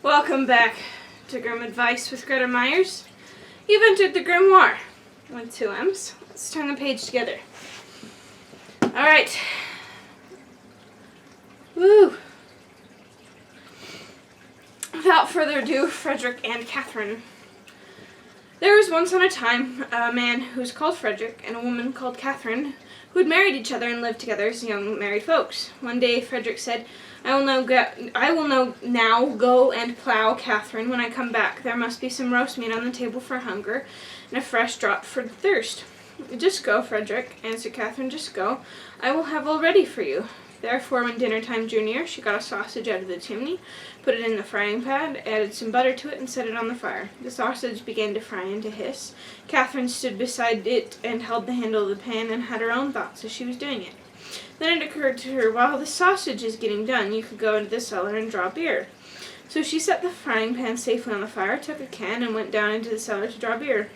Welcome back to Grim Advice with Gretta Myers. You've entered the Grimoire with 2 M's. Let's turn the page together. Alright. Woo! Without further ado, Frederick and Catherine. There was once on a time a man who was called Frederick and a woman called Catherine who had married each other and lived together as young married folks. One day Frederick said, I will now go and plow Catherine. When I come back, there must be some roast meat on the table for hunger and a fresh drop for thirst. Just go, Frederick, answered Catherine, just go. I will have all ready for you. Therefore, when dinner time drew near, she got a sausage out of the chimney, put it in the frying pan, added some butter to it, and set it on the fire. The sausage began to fry and to hiss. Catherine stood beside it and held the handle of the pan and had her own thoughts as she was doing it. Then it occurred to her, while the sausage is getting done, you could go into the cellar and draw beer. So she set the frying pan safely on the fire, took a can, and went down into the cellar to draw beer.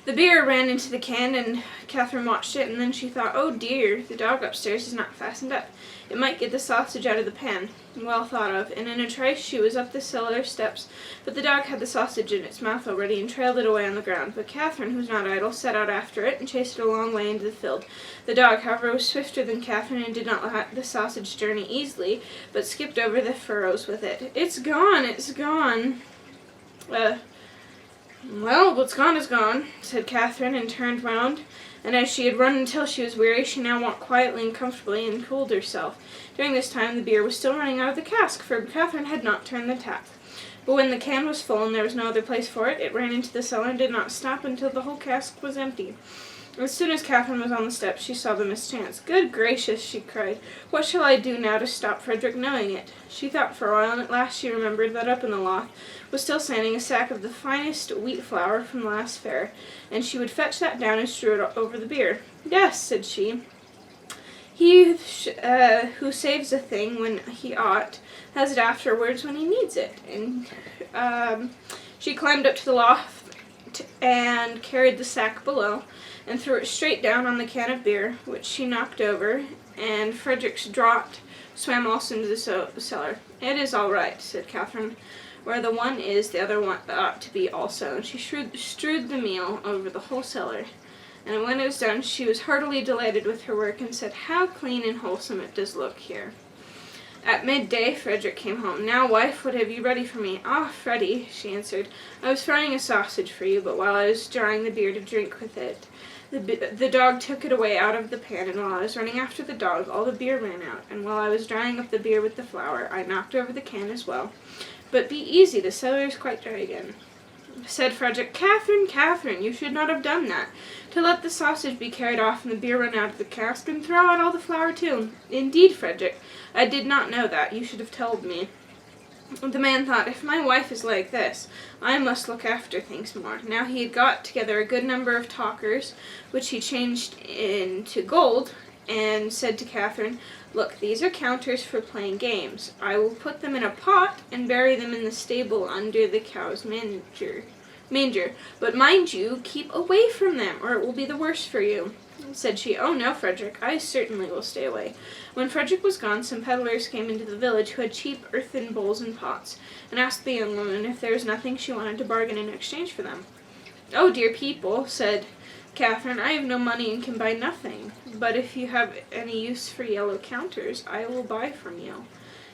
The beer ran into the can, and Catherine watched it, and then she thought, oh dear, the dog upstairs is not fastened up. It might get the sausage out of the pan. Well thought of, and in a trice she was up the cellar steps, but the dog had the sausage in its mouth already and trailed it away on the ground. But Catherine, who was not idle, set out after it and chased it a long way into the field. The dog, however, was swifter than Catherine and did not let the sausage journey easily, but skipped over the furrows with it. It's gone, it's gone. Well, what's gone is gone, said Catherine, and turned round, and as she had run until she was weary, she now walked quietly and comfortably and cooled herself. During this time the beer was still running out of the cask, for Catherine had not turned the tap. But when the can was full and there was no other place for it, it ran into the cellar and did not stop until the whole cask was empty. As soon as Catherine was on the steps, she saw the mischance. Good gracious, she cried. What shall I do now to stop Frederick knowing it? She thought for a while, and at last she remembered that up in the loft was still standing a sack of the finest wheat flour from last fair, and she would fetch that down and strew it over the beer. Yes, said she. He who saves a thing when he ought has it afterwards when he needs it. And she climbed up to the loft and carried the sack below and threw it straight down on the can of beer, which she knocked over, and Frederick's draught swam also into the cellar. It is all right, said Catherine. Where the one is, the other one ought to be also. And she strewed the meal over the whole cellar. And when it was done, she was heartily delighted with her work and said, how clean and wholesome it does look here. At midday, Frederick came home. Now, wife, what have you ready for me? Ah, Freddie, she answered, I was frying a sausage for you, but while I was drawing the beer to drink with it, the dog took it away out of the pan, and while I was running after the dog, all the beer ran out, and while I was drying up the beer with the flour, I knocked over the can as well. But be easy, the cellar is quite dry again. Said Frederick, Catherine, you should not have done that. To let the sausage be carried off and the beer run out of the cask, and throw out all the flour too. Indeed, Frederick, I did not know that. You should have told me. The man thought, if my wife is like this, I must look after things more. Now he had got together a good number of talkers, which he changed into gold, and said to Catherine, look, these are counters for playing games. I will put them in a pot and bury them in the stable under the cow's manger. But mind you, keep away from them, or it will be the worse for you. Said she, oh no, Frederick, I certainly will stay away. When Frederick was gone, some peddlers came into the village who had cheap earthen bowls and pots, and asked the young woman if there was nothing she wanted to bargain in exchange for them. Oh, dear people, said Catherine, I have no money and can buy nothing, but if you have any use for yellow counters, I will buy from you.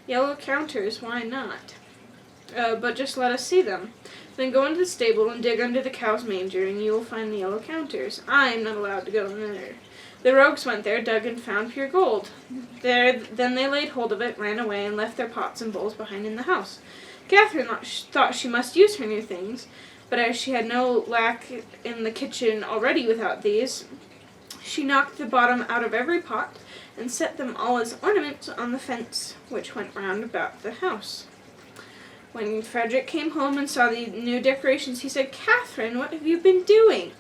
Yellow counters, why not? But just let us see them. Then go into the stable and dig under the cow's manger, and you will find the yellow counters. I am not allowed to go in there. The rogues went there, dug, and found pure gold. Then they laid hold of it, ran away, and left their pots and bowls behind in the house. Catherine thought she must use her new things, but as she had no lack in the kitchen already without these, she knocked the bottom out of every pot, and set them all as ornaments on the fence which went round about the house. When Frederick came home and saw the new decorations, he said, Catherine, what have you been doing?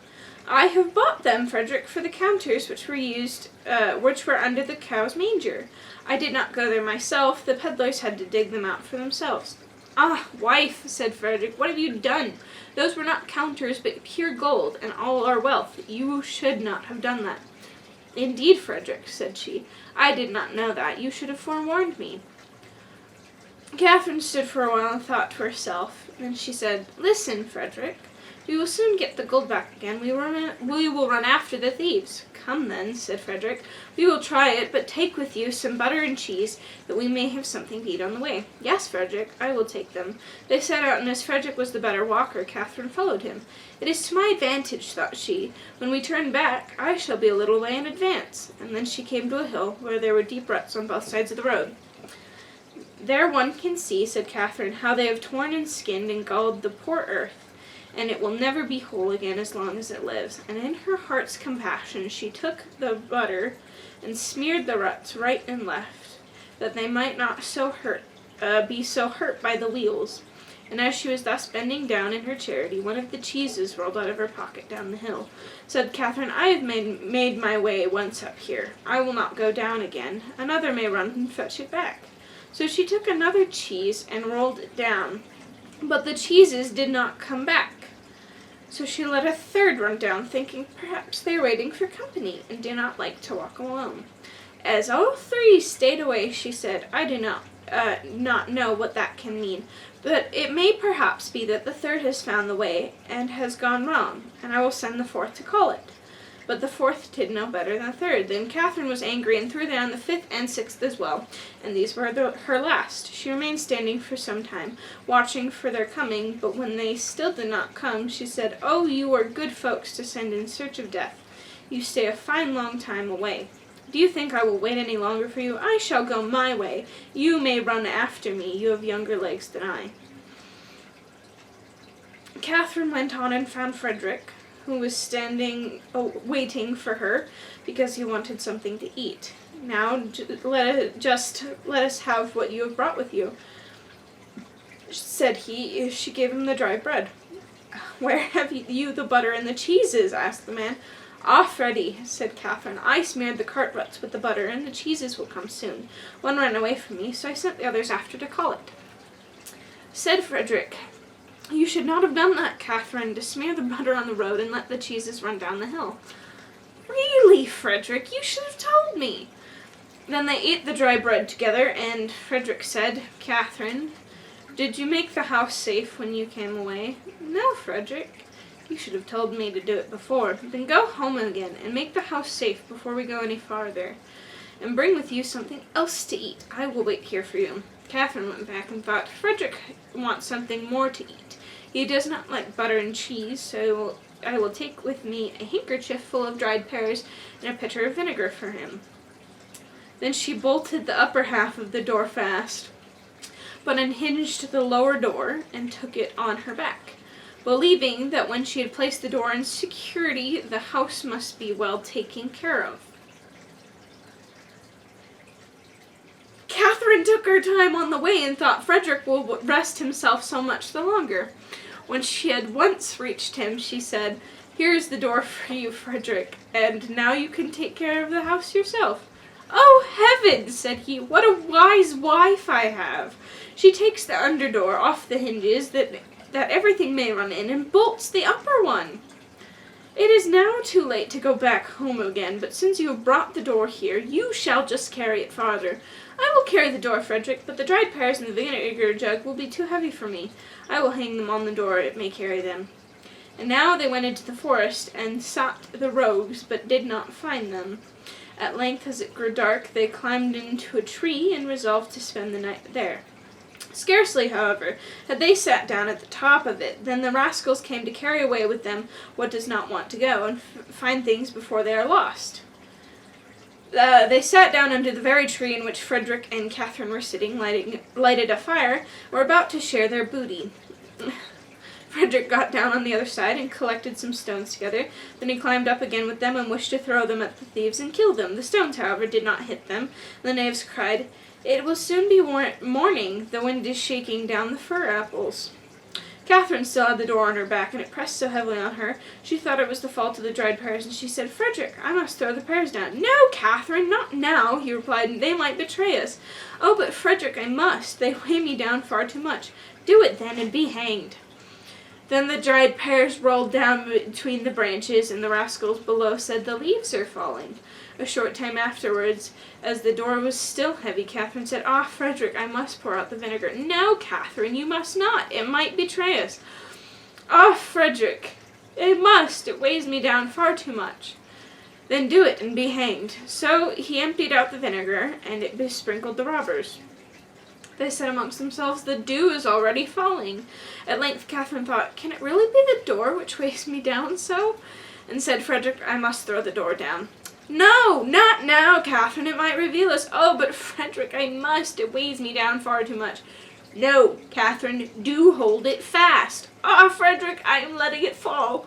I have bought them, Frederick, for the counters which were under the cow's manger. I did not go there myself. The peddlers had to dig them out for themselves. Ah, wife, said Frederick, what have you done? Those were not counters, but pure gold, and all our wealth. You should not have done that. Indeed, Frederick, said she, I did not know that. You should have forewarned me. Catherine stood for a while and thought to herself. Then she said, "Listen, Frederick. We will soon get the gold back again. We will run after the thieves." "Come then," said Frederick. "We will try it, but take with you some butter and cheese, that we may have something to eat on the way." "Yes, Frederick, I will take them." They set out, and as Frederick was the better walker, Catherine followed him. "It is to my advantage," thought she. "When we turn back, I shall be a little way in advance." And then she came to a hill where there were deep ruts on both sides of the road. "There one can see," said Catherine, "how they have torn and skinned and galled the poor earth, and it will never be whole again as long as it lives." And in her heart's compassion she took the butter and smeared the ruts right and left, that they might not be so hurt by the wheels. And as she was thus bending down in her charity, one of the cheeses rolled out of her pocket down the hill. Said Catherine, "I have made my way once up here. I will not go down again. Another may run and fetch it back." So she took another cheese and rolled it down, but the cheeses did not come back. So she let a third run down, thinking perhaps they were waiting for company and did not like to walk alone. As all three stayed away, she said, "I do not know what that can mean, but it may perhaps be that the third has found the way and has gone wrong, and I will send the fourth to call it." But the fourth did no better than the third. Then Catherine was angry and threw down the fifth and sixth as well, and these were her last. She remained standing for some time, watching for their coming, but when they still did not come, she said, "Oh, you are good folks to send in search of death. You stay a fine long time away. Do you think I will wait any longer for you? I shall go my way. You may run after me. You have younger legs than I." Catherine went on and found Frederick, who was standing waiting for her because he wanted something to eat. "Now let us have what you have brought with you," said he. She gave him the dry bread. "Where have you the butter and the cheeses?" asked the man. "Ah, Freddie," said Catherine, "I smeared the cart ruts with the butter, and the cheeses will come soon. One ran away from me, so I sent the others after to call it." Said Frederick, "You should not have done that, Catherine, to smear the butter on the road and let the cheeses run down the hill." "Really, Frederick, you should have told me." Then they ate the dry bread together, and Frederick said, "Catherine, did you make the house safe when you came away?" "No, Frederick." "You should have told me to do it before." "Then go home again and make the house safe before we go any farther. And bring with you something else to eat. I will wait here for you." Catherine went back and thought, "Frederick wants something more to eat. He does not like butter and cheese, so I will take with me a handkerchief full of dried pears and a pitcher of vinegar for him." Then she bolted the upper half of the door fast, but unhinged the lower door and took it on her back, believing that when she had placed the door in security, the house must be well taken care of. Catherine took her time on the way and thought Frederick will rest himself so much the longer. When she had once reached him, she said, "Here is the door for you, Frederick, and now you can take care of the house yourself." "Oh, heavens," said he, "what a wise wife I have! She takes the under door off the hinges that everything may run in, and bolts the upper one. It is now too late to go back home again, but since you have brought the door here, you shall just carry it farther." "I will carry the door, Frederick, but the dried pears and the vinegar jug will be too heavy for me. I will hang them on the door, it may carry them." And now they went into the forest and sought the rogues, but did not find them. At length, as it grew dark, they climbed into a tree and resolved to spend the night there. Scarcely, however, had they sat down at the top of it, than the rascals came to carry away with them what does not want to go, and find things before they are lost. They sat down under the very tree in which Frederick and Catherine were sitting, lighted a fire, were about to share their booty. Frederick got down on the other side and collected some stones together. Then he climbed up again with them and wished to throw them at the thieves and kill them. The stones, however, did not hit them. The knaves cried, "It will soon be morning. The wind is shaking down the fir apples." Catherine still had the door on her back, and it pressed so heavily on her, she thought it was the fault of the dried pears, and she said, "Frederick, I must throw the pears down." "No, Catherine, not now," he replied, "they might betray us." "Oh, but Frederick, I must. They weigh me down far too much." "Do it then, and be hanged." Then the dried pears rolled down between the branches, and the rascals below said, "The leaves are falling." A short time afterwards, as the door was still heavy, Catherine said, "Ah, Frederick, I must pour out the vinegar." "No, Catherine, you must not. It might betray us." "Ah, Frederick, it must. It weighs me down far too much." "Then do it and be hanged." So he emptied out the vinegar, and it besprinkled the robbers. They said amongst themselves, "The dew is already falling." At length Catherine thought, "Can it really be the door which weighs me down so?" And said, "Frederick, I must throw the door down." "No, not now, Catherine, it might reveal us." "Oh, but Frederick, I must. It weighs me down far too much." "No, Catherine, do hold it fast." "Ah, Frederick, I am letting it fall."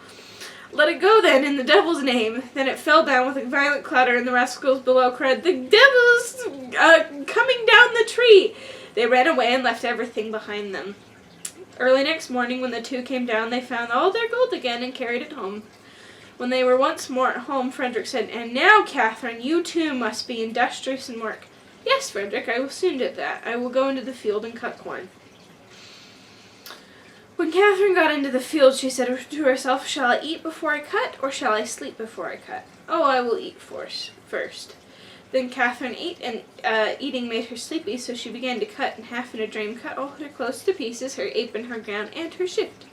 "Let it go then, in the devil's name." Then it fell down with a violent clatter, and the rascals below cried, "The devil's coming down the tree." They ran away and left everything behind them. Early next morning, when the two came down, they found all their gold again and carried it home. When they were once more at home, Frederick said, "And now, Catherine, you too must be industrious and work." "Yes, Frederick, I will soon do that. I will go into the field and cut corn." When Catherine got into the field, she said to herself, "Shall I eat before I cut, or shall I sleep before I cut? Oh, I will eat first." Then Catherine ate, and eating made her sleepy, so she began to cut, and half in a dream cut all her clothes to pieces, her apron, her gown, and her shift.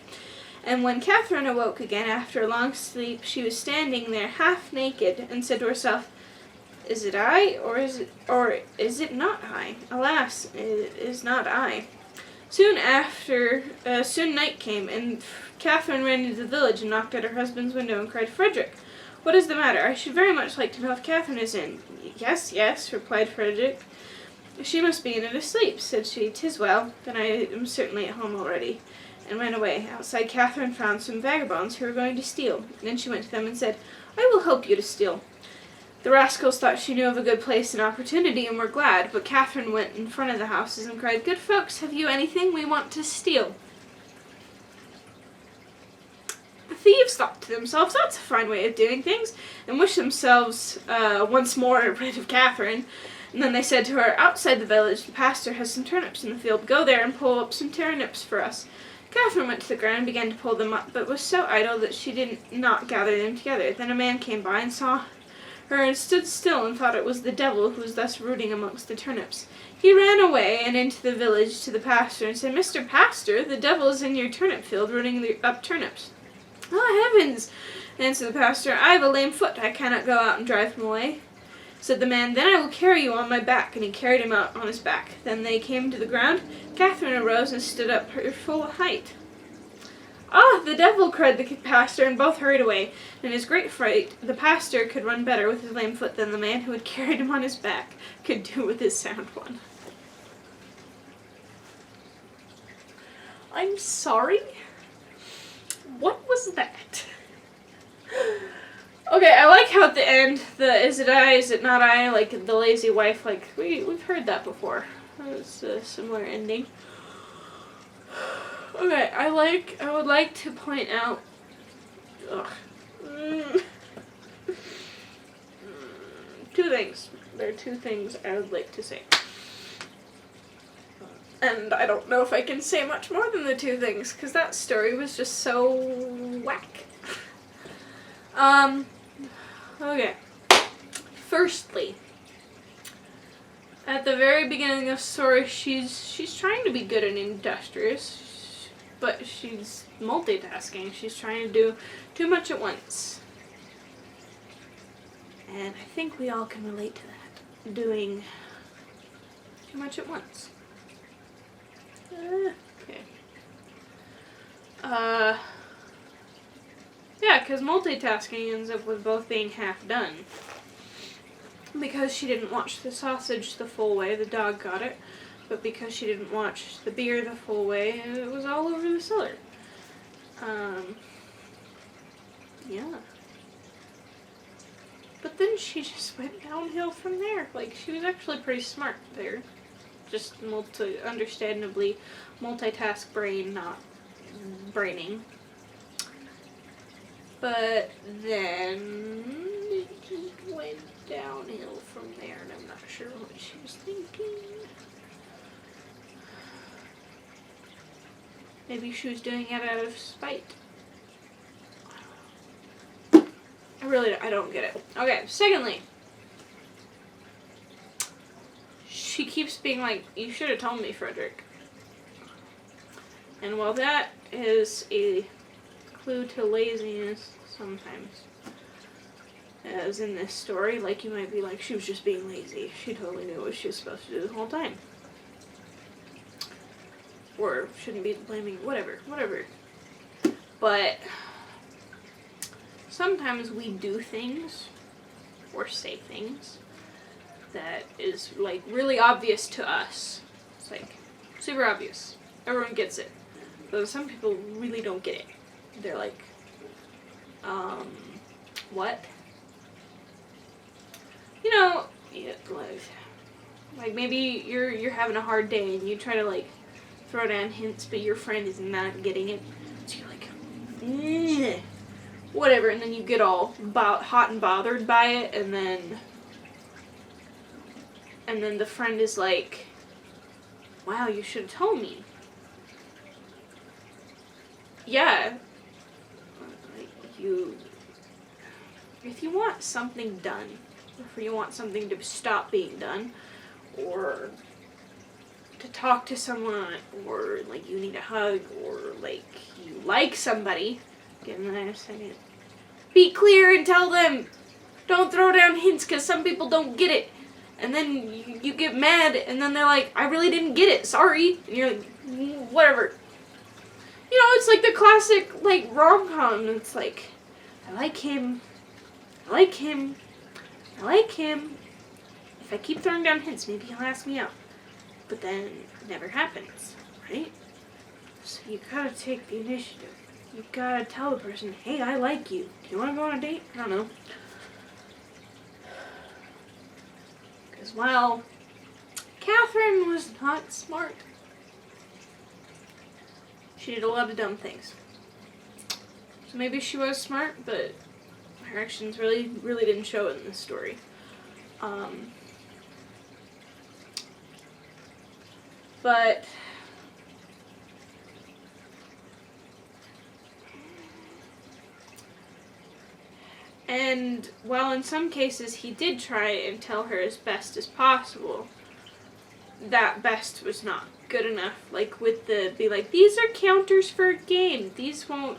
And when Catherine awoke again after a long sleep, she was standing there half naked, and said to herself, "Is it I, or is it not I? Alas, it is not I." Soon night came, and Catherine ran into the village and knocked at her husband's window and cried, "Frederick, what is the matter? I should very much like to know if Catherine is in." "Yes, yes," replied Frederick. "She must be in it asleep," said she. "'Tis well, then I am certainly at home already," and ran away. Outside, Catherine found some vagabonds who were going to steal. Then she went to them and said, "I will help you to steal." The rascals thought she knew of a good place and opportunity, and were glad, but Catherine went in front of the houses and cried, "Good folks, have you anything we want to steal?" The thieves thought to themselves, "That's a fine way of doing things," and wished themselves once more rid of Catherine. And then they said to her, "Outside the village, the pastor has some turnips in the field. Go there and pull up some turnips for us." Catherine went to the ground and began to pull them up, but was so idle that she did not gather them together. Then a man came by and saw her and stood still and thought it was the devil who was thus rooting amongst the turnips. He ran away and into the village to the pastor and said, "Mr. Pastor, the devil is in your turnip field rooting up turnips." "Ah, heavens!" answered the pastor. "I have a lame foot. I cannot go out and drive him away." Said the man, "Then I will carry you on my back." And he carried him out on his back. Then they came to the ground. Catherine arose and stood up her full height. "Ah, the devil!" cried the pastor, and both hurried away. In his great fright, the pastor could run better with his lame foot than the man who had carried him on his back could do with his sound one. I'm sorry? What was that? Okay, I like how at the end, the "is it I, is it not I," like the lazy wife, like, we've heard that before. That was a similar ending. Okay, I would like to point out, two things. There are two things I would like to say. And I don't know if I can say much more than the two things, because that story was just so whack. Okay. Firstly, at the very beginning of the story, she's trying to be good and industrious, but she's multitasking. She's trying to do too much at once. And I think we all can relate to that. Doing too much at once. Okay. Yeah, because multitasking ends up with both being half done. Because she didn't watch the sausage the full way, the dog got it. But because she didn't watch the beer the full way, it was all over the cellar. Yeah. But then she just went downhill from there. Like, she was actually pretty smart there. Just understandably multitask brain, not braining. But then it just went downhill from there, and I'm not sure what she was thinking. Maybe she was doing it out of spite. I don't get it. Okay, secondly, keeps being like, you should have told me, Frederick. And while that is a clue to laziness sometimes, as in this story, like, you might be like, she was just being lazy. She totally knew what she was supposed to do the whole time. Or shouldn't be blaming, whatever. But sometimes we do things or say things that is, like, really obvious to us. It's like super obvious. Everyone gets it. But some people really don't get it. They're like, what? You know, yeah, like maybe you're having a hard day and you try to, like, throw down hints, but your friend is not getting it. So you're like, whatever, and then you get all hot and bothered by it, and then the friend is like, wow, you should have told me. Yeah. If you want something done, if you want something to stop being done, or to talk to someone, or, like, you need a hug, or, like, you like somebody, give them a second. Be clear and tell them. Don't throw down hints, because some people don't get it. And then you get mad, and then they're like, I really didn't get it, sorry. And you're like, whatever. You know, it's like the classic, like, rom-com. It's like, I like him. If I keep throwing down hints, maybe he'll ask me out. But then it never happens, right? So you gotta take the initiative. You gotta tell the person, hey, I like you. Do you want to go on a date? I don't know. Because, well, Catherine was not smart. She did a lot of dumb things. So maybe she was smart, but her actions really, really didn't show it in this story. But and while in some cases he did try and tell her as best as possible, that best was not good enough. Like with the, be like, these are counters for a game. These won't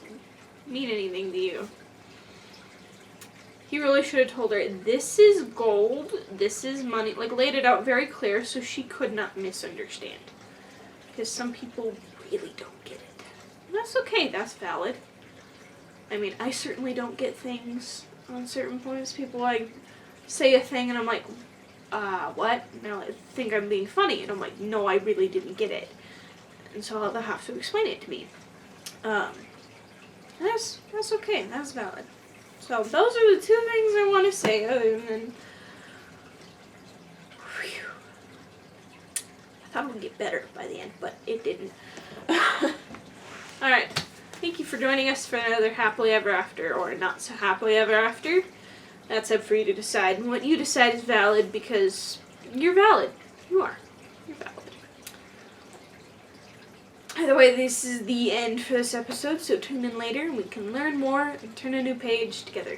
mean anything to you. He really should have told her, this is gold, this is money. Like, laid it out very clear so she could not misunderstand. Because some people really don't get it. And that's okay, that's valid. I mean, I certainly don't get things on certain points. People, like, say a thing and I'm like, what? And they'll think I'm being funny. And I'm like, no, I really didn't get it. And so they'll have to explain it to me. That's okay, that's valid. So those are the two things I want to say, other than, whew, I thought it would get better by the end, but it didn't. Alright, thank you for joining us for another Happily Ever After, or Not So Happily Ever After. That's up for you to decide, and what you decide is valid, because you're valid. You are. You're valid. Either way, this is the end for this episode, so tune in later and we can learn more and turn a new page together.